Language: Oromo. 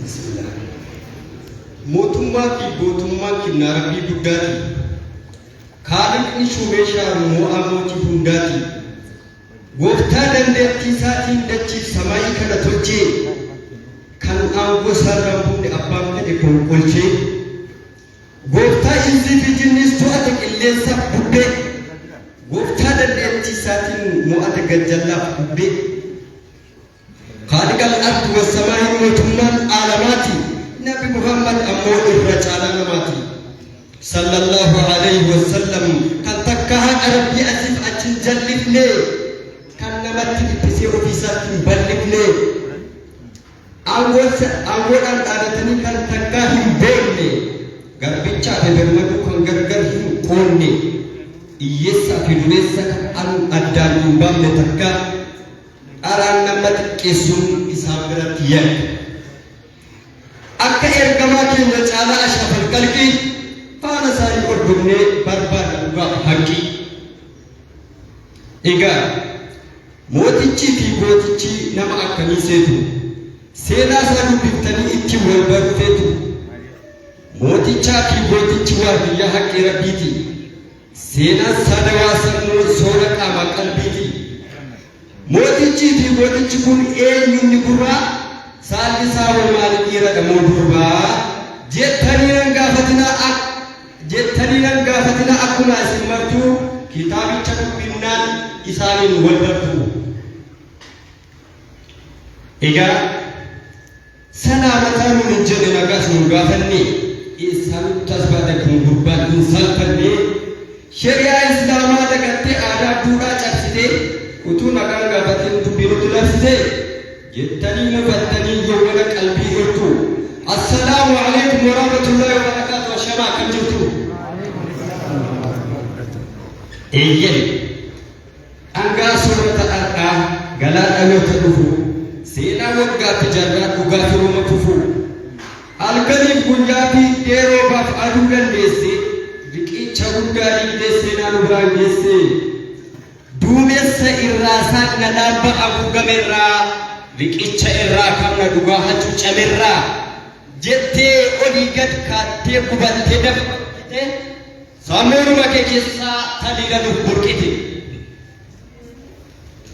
Bismillah. Mootummaa fi gootummaan kennaa Rabbii guddaati. Khaliqni shubeeshaa mo'aa mootii hundaati. Gooftaa dandeettii isaatiin dachiif samaayii kana tolchee kan aangoo isaarraa humne abbaan fedhe konkolchee gooftaa izzii fi jinnis to'ate qilleensaaf bubbee gooftaa dandeettii isaatiin mo'ate gajjallaaf bubbee خالق الأرض والسماء موتمان عالماتي نبي محمد أمور الرجال نماتي صلى الله عليه وسلم كان تكها ربي أسف أجل جلفني كان نمتي بسيء في ساتي بلفني أول أن أردني كان تكها بيني غربيتشا ببرمدو كان غرغرهم قولني إيسا في دويسا أن أداني بام تكها araan namatti qeessuun isaa biratti yaadu akka ergamaa keenya caalaa ashrafal qalqii faana isaanii hordofnee barbaada dhugaaf haqqii egaa mootichii fi gootichi nama akkamii seetu seenaa isaa dubbiftanii itti wal barteetu mootichaa fi gootichi waa biyya haqqii rabbiiti seenaan sadawaa sammuu soora qaama qalbiiti mootichi fi gootichi kun eenyuun gurraa saalli isaa maali dhiiradha moo durbaa jettanii nan gaafatina akkuma isin martuu kitaabicha dubbinnaan isaaniin wal bartu egaa salaamataa nuun hin jedhe nagaas nuun gaafanne isaanitti as baate kun gurbaan hin salphanne shari'aa islaamaa dagattee aadaa duudhaa cabsitee utuu nagaan gaafatiin dubbiinutti labsite jettanii mufattanii yawwana qalbii hirtu assalaamu alaykum wa rahmatullahi wa barakatuh washamaa kan jirtu eeyyen angaa soorata har'aa galaa dhaloota dhufu seenaa waggaatti jarraa dhugaa firuma tufu halkaniif guyyaa fi yeroo baaf aduu dandeesse biqicha guddaa dhiibdee seenaa nu biraan geesse duumessa irraa saaqna dhaabba abuugamerraa biqicha irraa kamna dhugaa hacuucamerraa jettee olii gad kaattee gubattee dabalatee sammuu kee keessaa taliila nuuf burqite